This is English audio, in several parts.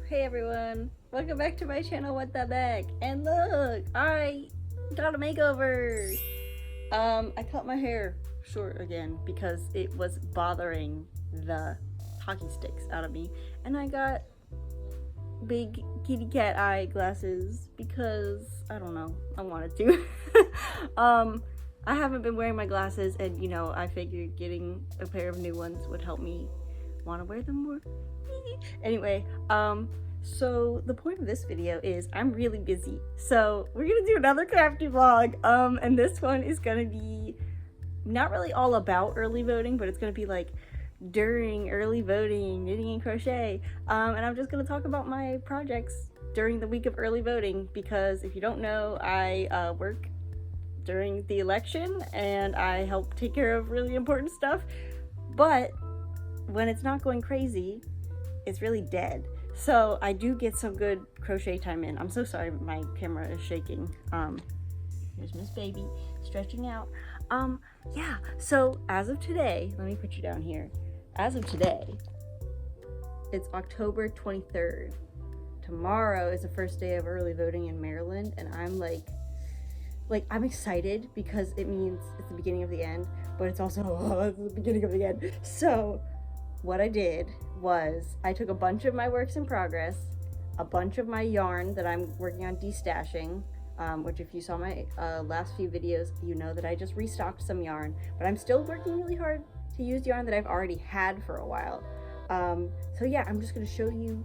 Hey everyone, welcome back to my channel, What the Back. And look, I got a makeover. I cut my hair short again because it was bothering the hockey sticks out of me. And I got big kitty cat eye glasses because, I don't know, I wanted to. I haven't been wearing my glasses and, you know, I figured getting a pair of new ones would help me want to wear them more. Anyway, so the point of this video is I'm really busy, so we're gonna do another crafty vlog, and this one is gonna be not really all about early voting, but it's gonna be like during early voting, knitting and crochet, and I'm just gonna talk about my projects during the week of early voting, because if you don't know, I work during the election and I help take care of really important stuff, but when it's not going crazy, it's really dead. So I do get some good crochet time in. I'm so sorry my camera is shaking. Here's Miss Baby stretching out. Yeah, so as of today, let me put you down here. As of today, it's October 23rd. Tomorrow is the first day of early voting in Maryland, and I'm like I'm excited because it means it's the beginning of the end, but it's also it's the beginning of the end. So what I did was I took a bunch of my works in progress, a bunch of my yarn that I'm working on destashing, which if you saw my last few videos, you know that I just restocked some yarn, but I'm still working really hard to use yarn that I've already had for a while. So yeah, I'm just gonna show you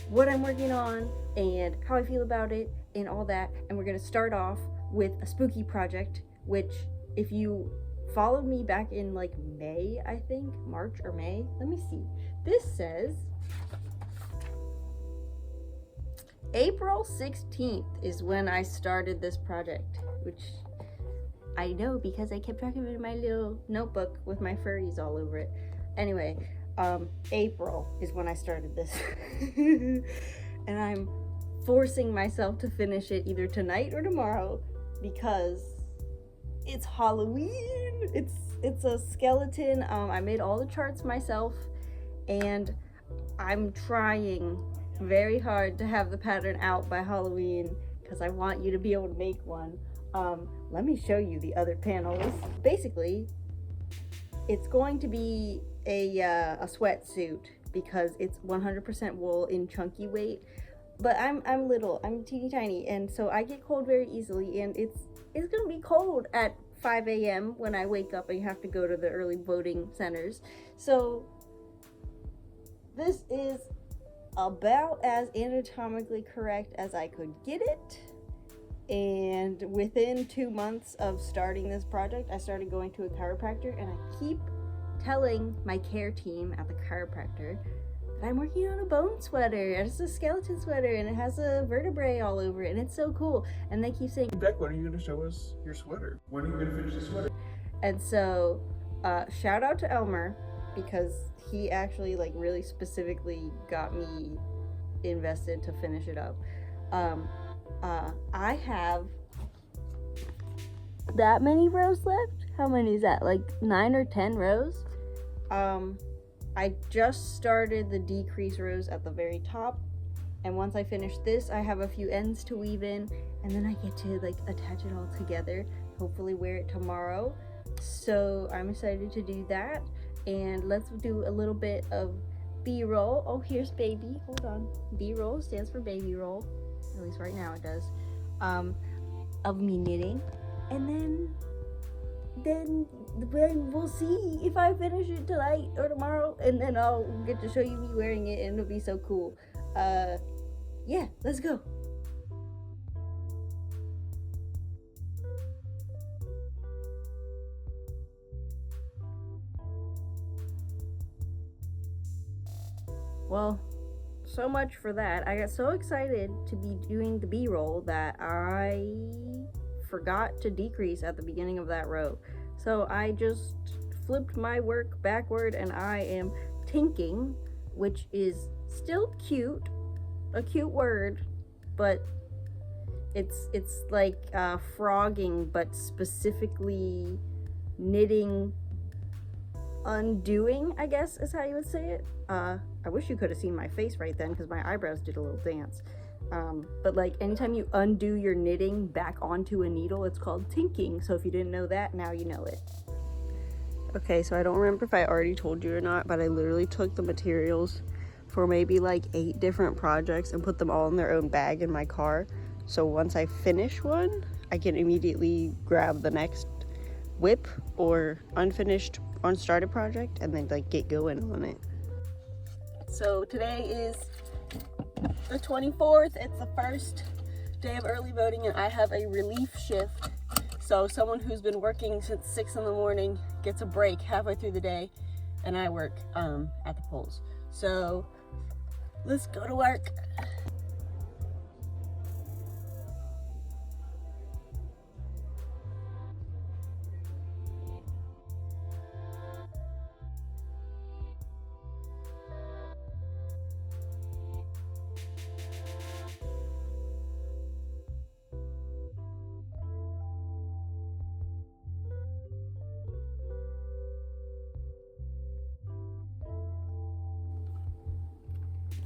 what I'm working on and how I feel about it and all that, and we're gonna start off with a spooky project, which if you followed me back in like May, I think, March or May. Let me see. This says April 16th is when I started this project, which I know because I kept track of it in my little notebook with my furries all over it. Anyway, April is when I started this. And I'm forcing myself to finish it either tonight or tomorrow because it's Halloween. It's a skeleton. I made all the charts myself, and I'm trying very hard to have the pattern out by Halloween because I want you to be able to make one. Let me show you the other panels. Basically, it's going to be a sweatsuit because it's 100% wool in chunky weight. But I'm little, I'm teeny tiny, and so I get cold very easily, and it's gonna be cold at 5 a.m. when I wake up and have to go to the early voting centers. So this is about as anatomically correct as I could get it. And within 2 months of starting this project, I started going to a chiropractor, and I keep telling my care team at the chiropractor that I'm working on a bone sweater. It's a skeleton sweater, and it has a vertebrae all over it, and it's so cool. And they keep saying, Beck, when are you going to show us your sweater? When are you going to finish the sweater? And so, shout out to Elmer, because he actually like really specifically got me invested to finish it up. I have that many rows left. How many is that? Like 9 or 10 rows. I just started the decrease rows at the very top, and once I finish this, I have a few ends to weave in, and then I get to like attach it all together, hopefully wear it tomorrow. So I'm excited to do that, and let's do a little bit of B-roll. Oh, here's baby, hold on. B-roll stands for baby roll, at least right now it does, of me knitting, and then we'll see if I finish it tonight or tomorrow, and then I'll get to show you me wearing it, and it'll be so cool. Yeah, let's go. Well, so much for that. I got so excited to be doing the B-roll that I forgot to decrease at the beginning of that row. So I just flipped my work backward, and I am tinking, which is still cute, a cute word, but it's like frogging, but specifically knitting undoing, I guess is how you would say it. I wish you could have seen my face right then because my eyebrows did a little dance. But like anytime you undo your knitting back onto a needle, it's called tinking. So if you didn't know that, now you know it. Okay, so I don't remember if I already told you or not, but I literally took the materials for maybe like 8 different projects and put them all in their own bag in my car. So once I finish one, I can immediately grab the next whip or unfinished, unstarted project and then like get going on it. So today is the 24th. It's the first day of early voting and I have a relief shift. So someone who's been working since 6 in the morning gets a break halfway through the day and I work at the polls. So let's go to work.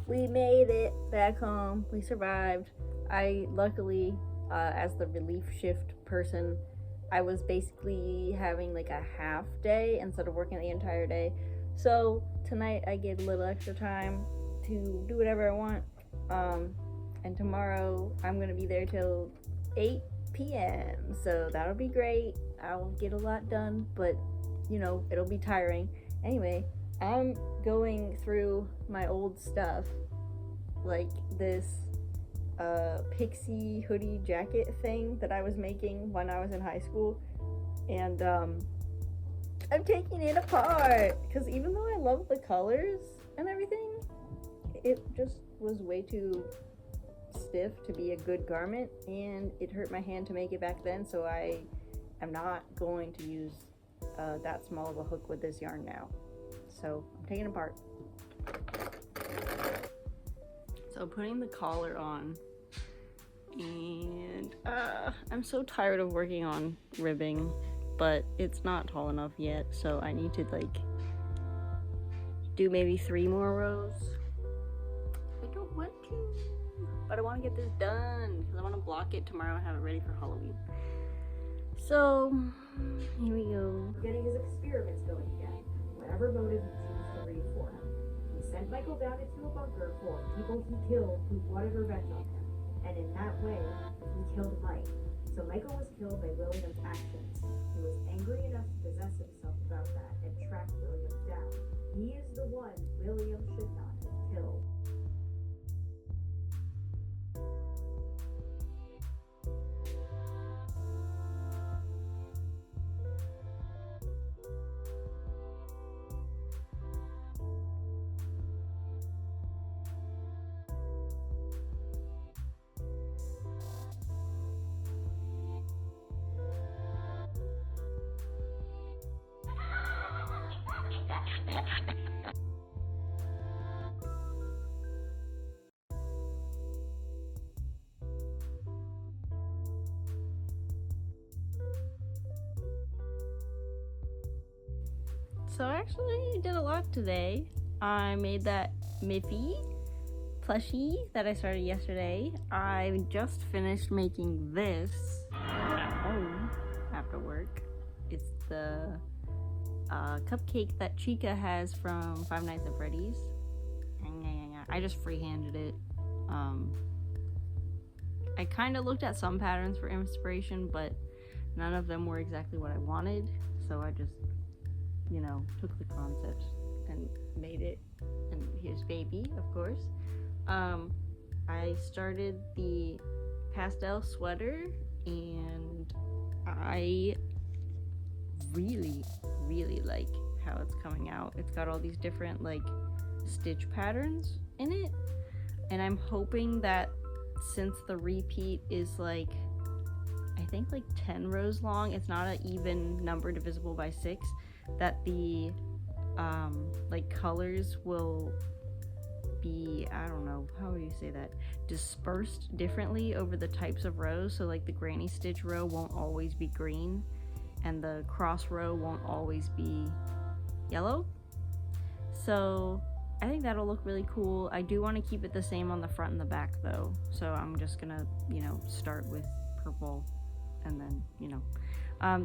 We made it back home. We survived. I luckily, as the relief shift person, I was basically having like a half day instead of working the entire day. So tonight I get a little extra time to do whatever I want. And tomorrow I'm gonna be there till 8 p.m. So that'll be great. I'll get a lot done, but you know, it'll be tiring. Anyway, I'm going through my old stuff, like this pixie hoodie jacket thing that I was making when I was in high school, and I'm taking it apart because even though I love the colors and everything, it just was way too stiff to be a good garment, and it hurt my hand to make it back then, so I am not going to use that small of a hook with this yarn now. So I'm taking it apart. So I'm putting the collar on, and I'm so tired of working on ribbing, but it's not tall enough yet, so I need to like do maybe 3 more rows. I don't want to, but I want to get this done because I want to block it tomorrow and have it ready for Halloween. So here we go. Getting his experiments going again. Whatever motive he chooses to read for him. He sent Michael down into a bunker full of people he killed who wanted revenge on him. And in that way, he killed Mike. So Michael was killed by William's actions. He was angry enough to possess himself about that and track William down. He is the one William should not have killed. So I actually did a lot today. I made that Miffy plushie that I started yesterday. I just finished making this at home after work. It's the cupcake that Chica has from Five Nights at Freddy's. I just freehanded it. I kind of looked at some patterns for inspiration, but none of them were exactly what I wanted, so I just, you know, took the concept and made it. And here's baby, of course. I started the pastel sweater and I really like how it's coming out. It's got all these different like stitch patterns in it, and I'm hoping that since the repeat is like, I think like 10 rows long, it's not an even number divisible by 6, that the like colors will be, I don't know, how would you say that, dispersed differently over the types of rows. So like the granny stitch row won't always be green, and the cross row won't always be yellow. So I think that'll look really cool. I do want to keep it the same on the front and the back though. So I'm just gonna, start with purple and then,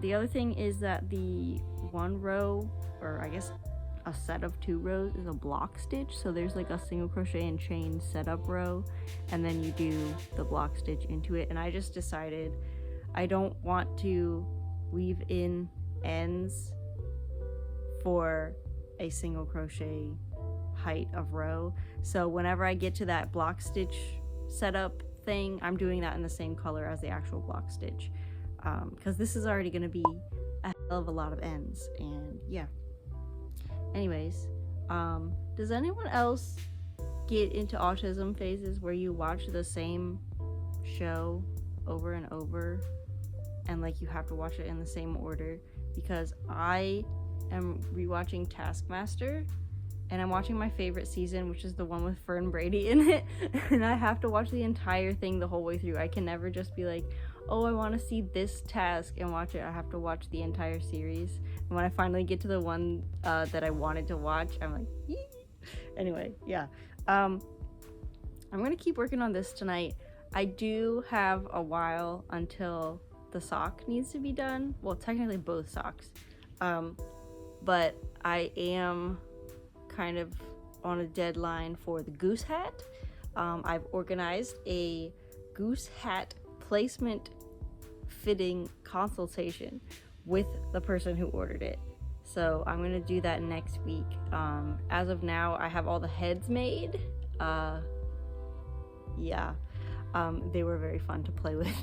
the other thing is that the one row, or I guess a set of 2 rows, is a block stitch. So there's like a single crochet and chain setup row, and then you do the block stitch into it. And I just decided I don't want to weave in ends for a single crochet height of row. So whenever I get to that block stitch setup thing, I'm doing that in the same color as the actual block stitch, because this is already going to be a hell of a lot of ends. And yeah, anyways, does anyone else get into autism phases where you watch the same show over and over and like you have to watch it in the same order? Because I am rewatching Taskmaster, and I'm watching my favorite season, which is the one with Fern Brady in it, and I have to watch the entire thing the whole way through. I can never just be like, oh, I want to see this task and watch it. I have to watch the entire series. And when I finally get to the one that I wanted to watch, I'm like, yee. Anyway, yeah. I'm gonna keep working on this tonight. I do have a while until the sock needs to be done. Well, technically both socks. But I am kind of on a deadline for the goose hat. I've organized a goose hat placement fitting consultation with the person who ordered it. So I'm gonna do that next week. As of now, I have all the heads made. They were very fun to play with.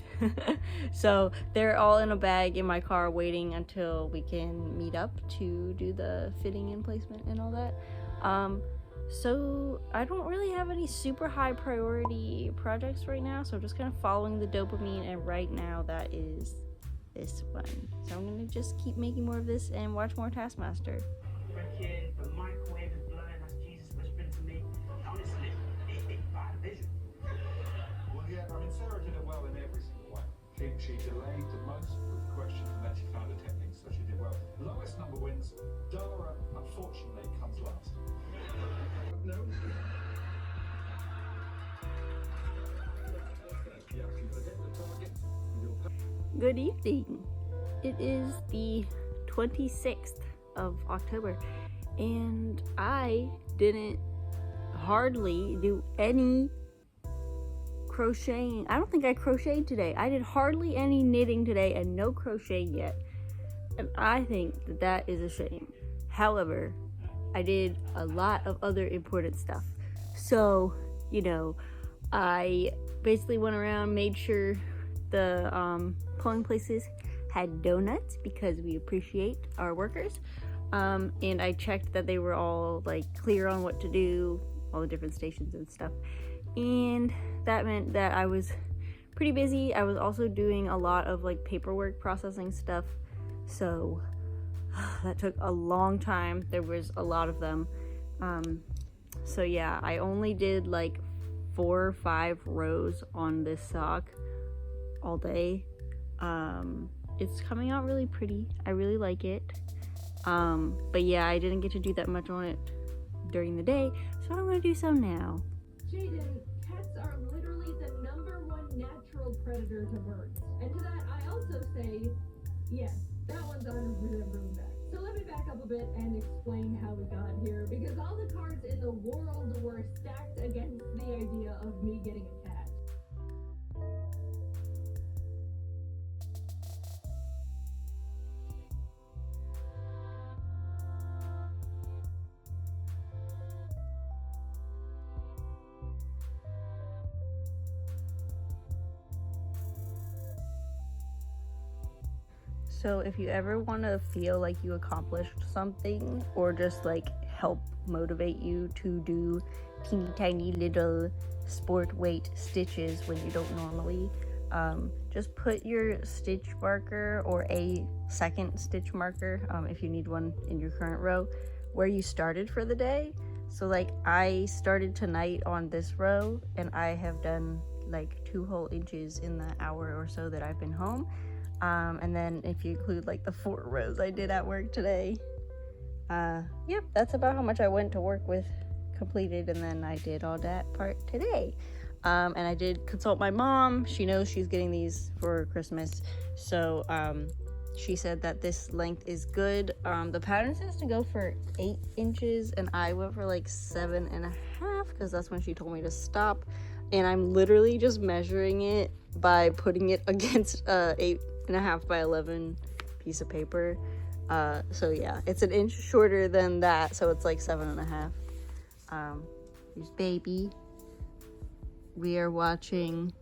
So they're all in a bag in my car waiting until we can meet up to do the fitting and placement and all that. So I don't really have any super high priority projects right now, so I'm just kind of following the dopamine, and right now that is this one. So I'm gonna just keep making more of this and watch more Taskmaster. Reckon the microwave is blowing, that's Jesus whispering to me. Honestly, it's bad vision. Well, yeah, I mean, Sarah did it well in every single way. She delayed the most with questions, and then she found a technique, so she did well. Lowest number wins. Dara, unfortunately, comes last. No. Yeah, you're gonna hit the target. Good evening. It is the 26th of October, and I didn't hardly do any crocheting. I don't think I crocheted today. I did hardly any knitting today and no crochet yet. And I think that that is a shame. However, I did a lot of other important stuff. So, I basically went around, made sure the polling places had donuts because we appreciate our workers. And I checked that they were all clear on what to do, all the different stations and stuff. And that meant that I was pretty busy. I was also doing a lot of paperwork processing stuff. So that took a long time. There was a lot of them. So yeah, I only did 4 or 5 rows on this sock all day. It's coming out really pretty. I really like it. But yeah, I didn't get to do that much on it during the day, so I'm gonna do some now. Jaden, cats are literally the #1 natural predator to birds. And to that, I also say, yes, that one's 100% room back. So let me back up a bit and explain how we got here, because all the cards in the world were stacked against the idea of me getting a cat. So if you ever want to feel like you accomplished something, or just help motivate you to do teeny tiny little sport weight stitches when you don't normally, just put your stitch marker or a second stitch marker, if you need one in your current row, where you started for the day. So I started tonight on this row, and I have done 2 whole inches in the hour or so that I've been home. And then if you include the 4 rows I did at work today, Yep, that's about how much I went to work with completed, and then I did all that part today. And I did consult my mom. She knows she's getting these for Christmas, so she said that this length is good. The pattern says to go for 8 inches, and I went for like 7.5 because that's when she told me to stop. And I'm literally just measuring it by putting it against 8.5 by 11 piece of paper. So yeah, it's an inch shorter than that, so it's like 7.5. Here's baby. We are watching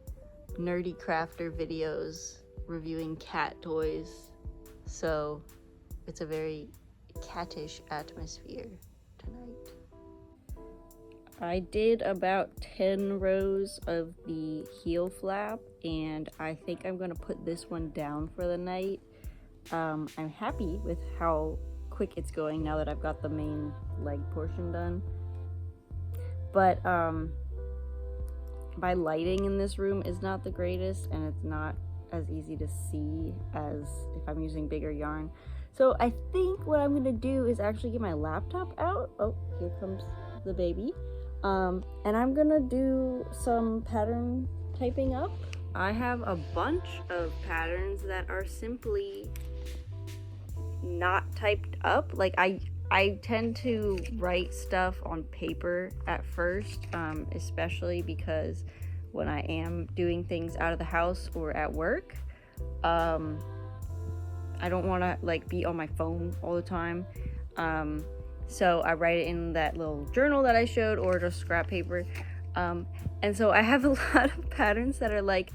Nerdy Crafter videos reviewing cat toys, so it's a very cattish atmosphere tonight. I did about 10 rows of the heel flap, and I think I'm gonna put this one down for the night. I'm happy with how quick it's going now that I've got the main leg portion done. But my lighting in this room is not the greatest, and it's not as easy to see as if I'm using bigger yarn. So I think what I'm gonna do is actually get my laptop out. Oh, here comes the baby. And I'm gonna do some pattern typing up. I have a bunch of patterns that are simply not typed up. Like I tend to write stuff on paper at first, especially because when I am doing things out of the house or at work, I don't want to like be on my phone all the time. So I write it in that little journal that I showed, or just scrap paper. And so I have a lot of patterns that are like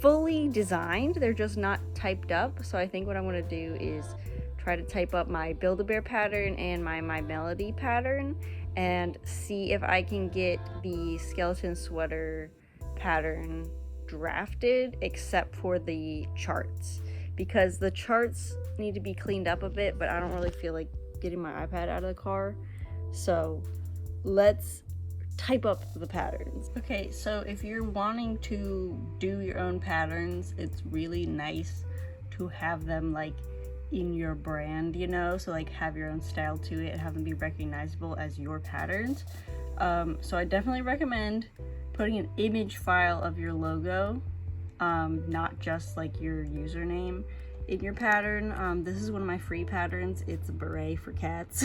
fully designed, they're just not typed up. So I think what I'm going to do is try to type up my Build-A-Bear pattern and my Melody pattern, and see if I can get the skeleton sweater pattern drafted, except for the charts, because the charts need to be cleaned up a bit, but I don't really feel like getting my iPad out of the car. So let's type up the patterns. Okay, so if you're wanting to do your own patterns, it's really nice to have them like in your brand, you know, so like have your own style to it and have them be recognizable as your patterns. So I definitely recommend putting an image file of your logo, not just like your username, in your pattern. This is one of my free patterns. It's a beret for cats.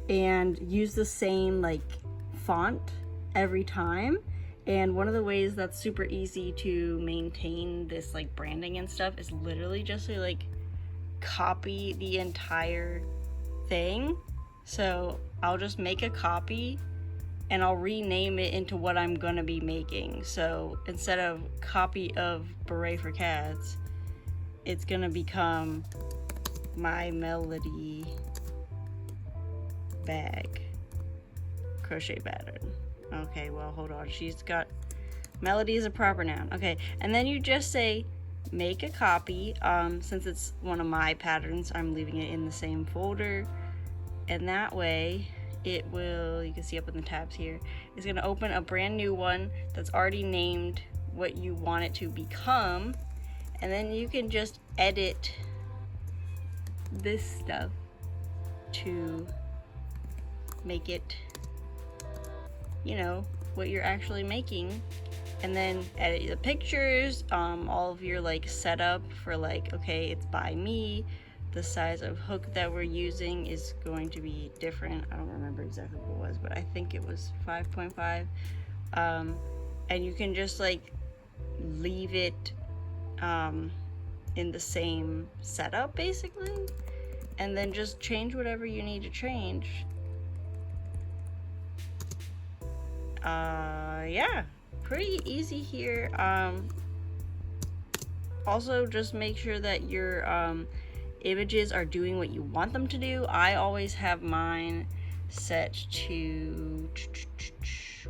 And use the same like font every time. And one of the ways that's super easy to maintain this like branding and stuff is literally just to like copy the entire thing. So I'll just make a copy and I'll rename it into what I'm gonna be making. So instead of copy of beret for cats, it's gonna become my Melody bag crochet pattern. Okay, well, hold on. She's got Melody is a proper noun. Okay, and then you just say make a copy. Since it's one of my patterns, I'm leaving it in the same folder, and that way it will, you can see up in the tabs here, it's going to open a brand new one that's already named what you want it to become, and then you can just edit this stuff to make it, you know, what you're actually making, and then edit the pictures, all of your like setup for like, okay, it's by me, the size of hook that we're using is going to be different. I don't remember exactly what it was, but I think it was 5.5. And you can just like leave it in the same setup basically, and then just change whatever you need to change. Yeah, pretty easy here. Also just make sure that your images are doing what you want them to do. I always have mine set to,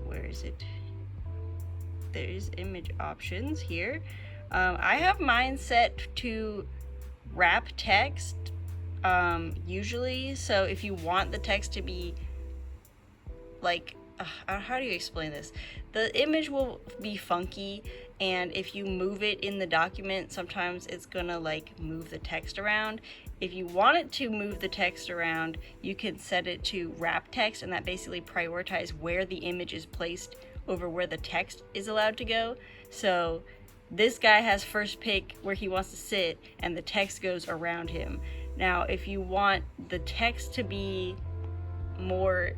where is it? There's image options here. I have mine set to wrap text usually. So if you want the text to be like, how do you explain this? The image will be funky, and if you move it in the document, sometimes it's gonna like move the text around. if you want it to move the text around, you can set it to wrap text, and that basically prioritizes where the image is placed over where the text is allowed to go. So this guy has first pick where he wants to sit, and the text goes around him. Now, if you want the text to be more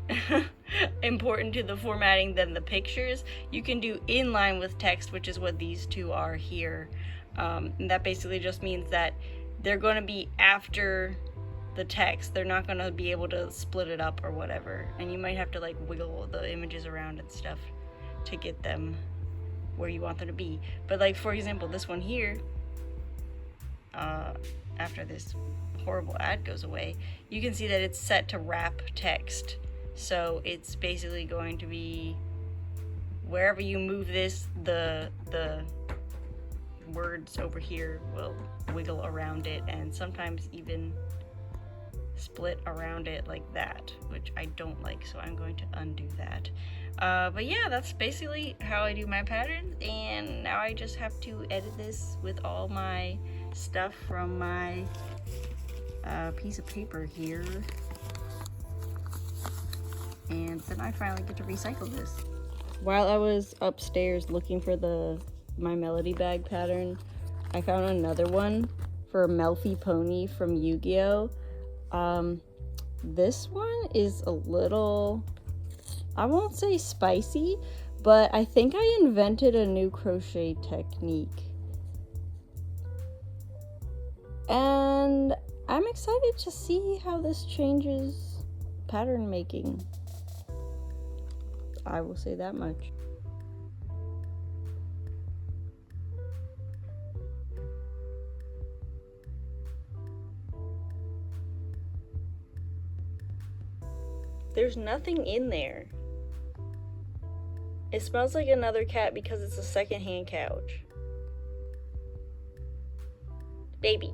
important to the formatting than the pictures, you can do inline with text, which is what these two are here. And that basically just means that they're going to be after the text. They're not going to be able to split it up or whatever. And you might have to like wiggle the images around and stuff to get them where you want them to be. But like, for example, this one here, after this horrible ad goes away, you can see that it's set to wrap text. So it's basically going to be wherever you move this, the words over here will wiggle around it, and sometimes even split around it like that, which I don't like, so I'm going to undo that. But yeah, that's basically how I do my patterns, and now I just have to edit this with all my stuff from my piece of paper here, and then I finally get to recycle this. While I was upstairs looking for my melody bag pattern, I found another one for Melfi Pony from Yu-Gi-Oh! This one is a little, I won't say spicy, but I think I invented a new crochet technique. And I'm excited to see how this changes pattern making. I will say that much. There's nothing in there. It smells like another cat because it's a secondhand couch. Baby.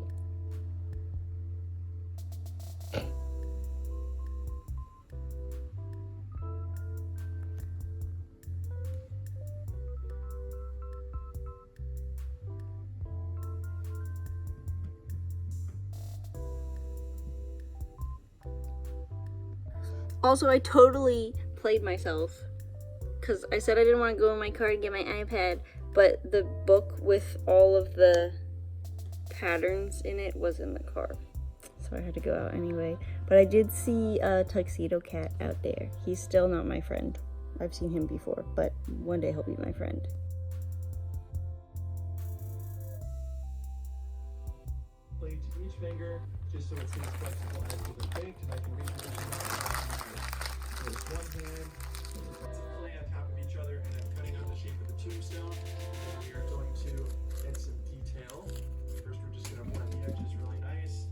Also, I totally played myself because I said I didn't want to go in my car and get my iPad, but the book with all of the patterns in it was in the car, so I had to go out anyway. But I did see a tuxedo cat out there. He's still not my friend. I've seen him before, but one day he'll be my friend. Play to each finger, just so it seems flexible as you would think, and I can reach with one hand. Let's lay on top of each other, and I'm cutting out the shape of the tombstone. And we are going to add some detail. First, we're just going to blend the edges really nice.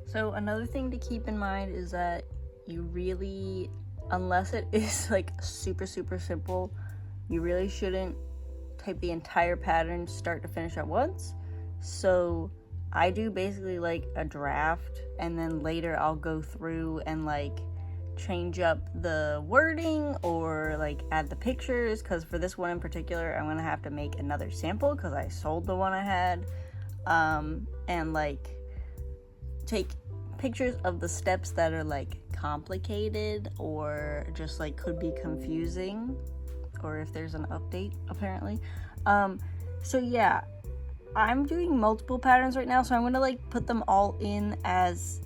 So another thing to keep in mind is that you really, unless it is like super simple, you really shouldn't type the entire pattern start to finish at once. So I do basically like a draft, and then later I'll go through and like change up the wording or like add the pictures, because for this one in particular I'm gonna have to make another sample because I sold the one I had, and like take pictures of the steps that are like complicated or just like could be confusing, or if there's an update apparently. So yeah, I'm doing multiple patterns right now, so I'm gonna like put them all in as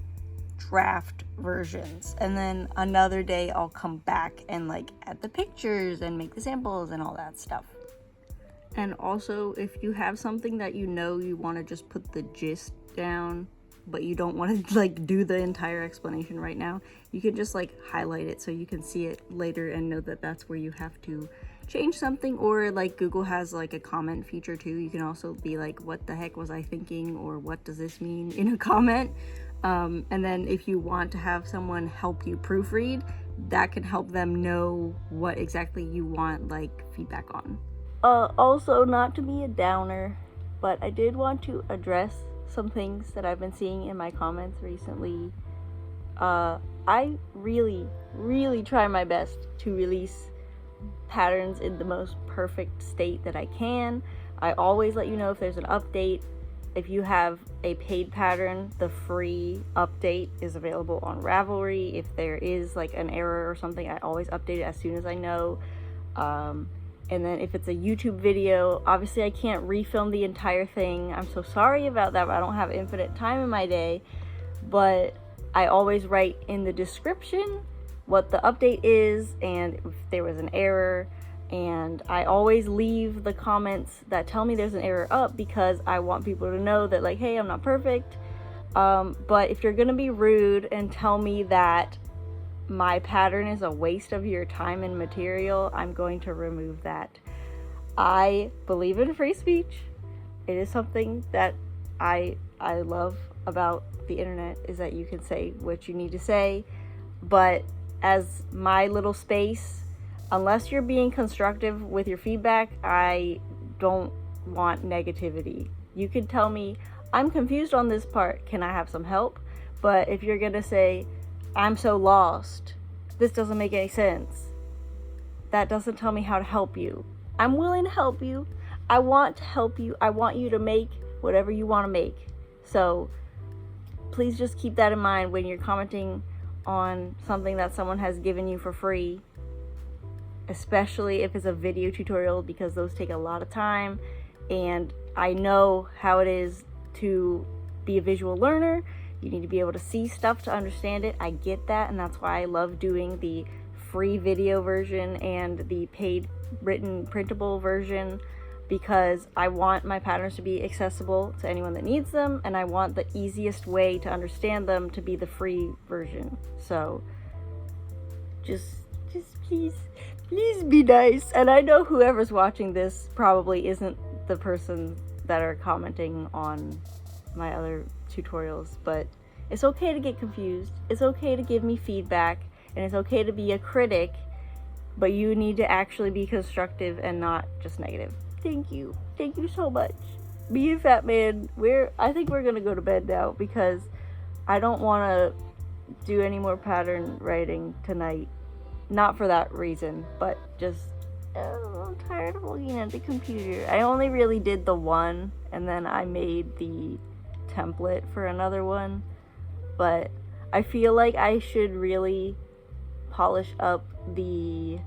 draft versions, and then another day I'll come back and like add the pictures and make the samples and all that stuff. And also, if you have something that you know you want to just put the gist down, but you don't want to like do the entire explanation right now, you can just like highlight it so you can see it later and know that that's where you have to change something. Or like Google has like a comment feature too. You can also be like, what the heck was I thinking, or what does this mean, in a comment. And then if you want to have someone help you proofread, that can help them know what exactly you want like feedback on. Also, not to be a downer, but I did want to address some things that I've been seeing in my comments recently. I really try my best to release patterns in the most perfect state that I can. I always let you know if there's an update. if you have a paid pattern, the free update is available on Ravelry. If there is like an error or something, I always update it as soon as I know. And then if it's a YouTube video, obviously I can't refilm the entire thing. I'm so sorry about that, but I don't have infinite time in my day. But I always write in the description what the update is and if there was an error. And I always leave the comments that tell me there's an error up because I want people to know that, like, hey, I'm not perfect. But if you're gonna be rude and tell me that my pattern is a waste of your time and material, I'm going to remove that. I believe in free speech. It is something that I love about the internet, is that you can say what you need to say. But as my little space, unless you're being constructive with your feedback, I don't want negativity. You can tell me, I'm confused on this part, can I have some help? But if you're gonna say, I'm so lost, this doesn't make any sense, that doesn't tell me how to help you. I'm willing to help you. I want to help you. I want you to make whatever you want to make. So please just keep that in mind when you're commenting on something that someone has given you for free, especially if it's a video tutorial, because those take a lot of time. And I know how it is to be a visual learner. You need to be able to see stuff to understand it. I get that, and that's why I love doing the free video version and the paid written printable version, because I want my patterns to be accessible to anyone that needs them, and I want the easiest way to understand them to be the free version. So just please be nice. And I know whoever's watching this probably isn't the person that are commenting on my other tutorials, but it's okay to get confused. It's okay to give me feedback, and it's okay to be a critic, but you need to actually be constructive and not just negative. Thank you so much. Me and Fat Man, I think we're gonna go to bed now, because I don't want to do any more pattern writing tonight. Not for that reason, but just I'm tired of looking at the computer. I only really did the one, and then I made the template for another one, but I feel like I should really polish up the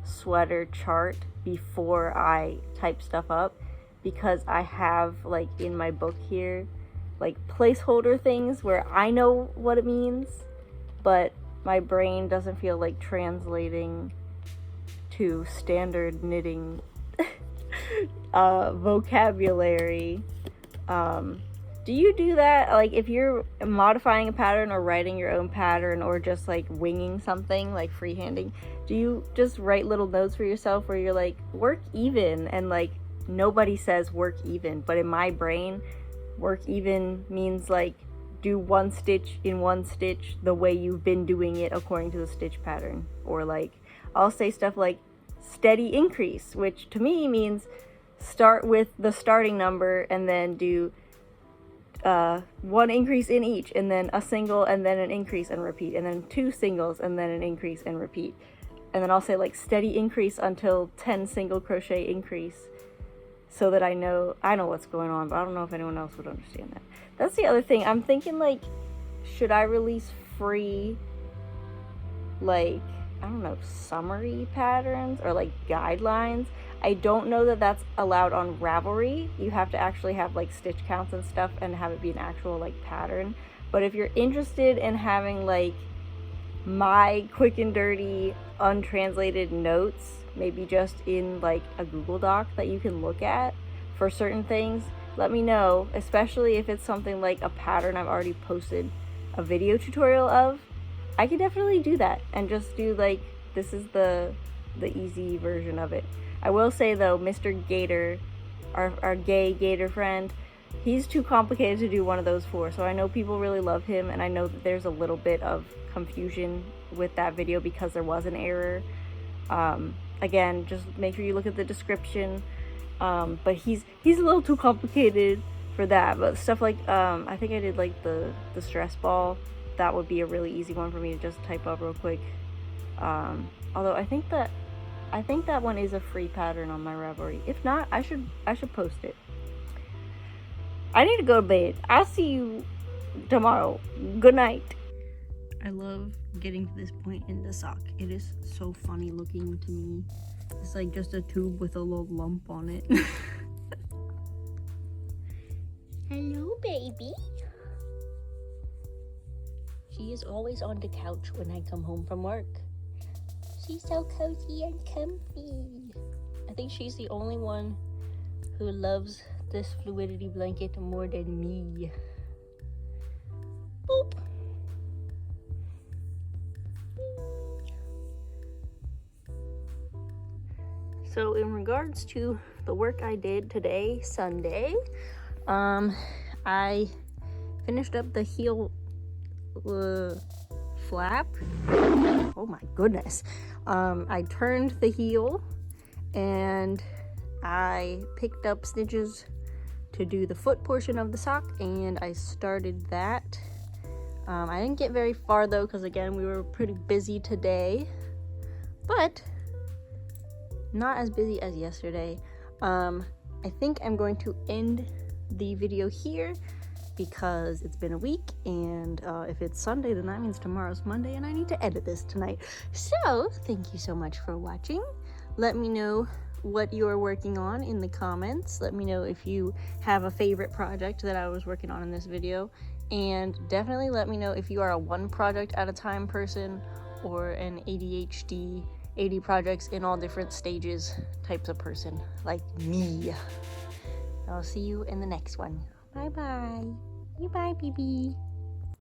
sweater chart before I type stuff up, because I have, like, in my book here, like, placeholder things where I know what it means, but my brain doesn't feel like translating to standard knitting vocabulary. Do you do that? Like, if you're modifying a pattern or writing your own pattern, or just like winging something, like freehanding, do you just write little notes for yourself where you're like, work even? And like, nobody says work even, but in my brain, work even means like do one stitch in one stitch the way you've been doing it according to the stitch pattern. Or like, I'll say stuff like steady increase, which to me means start with the starting number and then do one increase in each, and then a single, and then an increase and repeat, and then two singles, and then an increase and repeat. And then I'll say like steady increase until 10 single crochet increase, so that I know what's going on, but I don't know if anyone else would understand that. That's the other thing. I'm thinking, like, should I release free, like, I don't know, summary patterns or like guidelines? I don't know that that's allowed on Ravelry. You have to actually have like stitch counts and stuff and have it be an actual like pattern. But if you're interested in having like my quick and dirty untranslated notes, maybe just in like a Google Doc that you can look at for certain things, let me know, especially if it's something like a pattern I've already posted a video tutorial of. I could definitely do that and just do like, this is the easy version of it. I will say though, Mr. Gator, our gay gator friend, he's too complicated to do one of those for. So I know people really love him, and I know that there's a little bit of confusion with that video because there was an error. Again, just make sure you look at the description. But he's a little too complicated for that. But stuff like, I think I did like the stress ball. That would be a really easy one for me to just type up real quick. Although I think that one is a free pattern on my Ravelry. If not, I should post it. I need to go to bed. I'll see you tomorrow. Good night. I love getting to this point in the sock. It is so funny looking to me. It's like just a tube with a little lump on it. Hello, baby. She is always on the couch when I come home from work. She's so cozy and comfy. I think she's the only one who loves this fluidity blanket more than me. Boop. So in regards to the work I did today, Sunday, I finished up the heel flap. Oh my goodness. I turned the heel and I picked up stitches to do the foot portion of the sock, and I started that. I didn't get very far though, because again, we were pretty busy today, but not as busy as yesterday. I think I'm going to end the video here because it's been a week, and if it's Sunday, then that means tomorrow's Monday, and I need to edit this tonight. So thank you so much for watching. Let me know what you're working on in the comments. Let me know if you have a favorite project that I was working on in this video, and definitely let me know if you are a one project at a time person or an ADHD 80 projects in all different stages types of person like me. I'll see you in the next one. Bye bye. Bye bye, baby.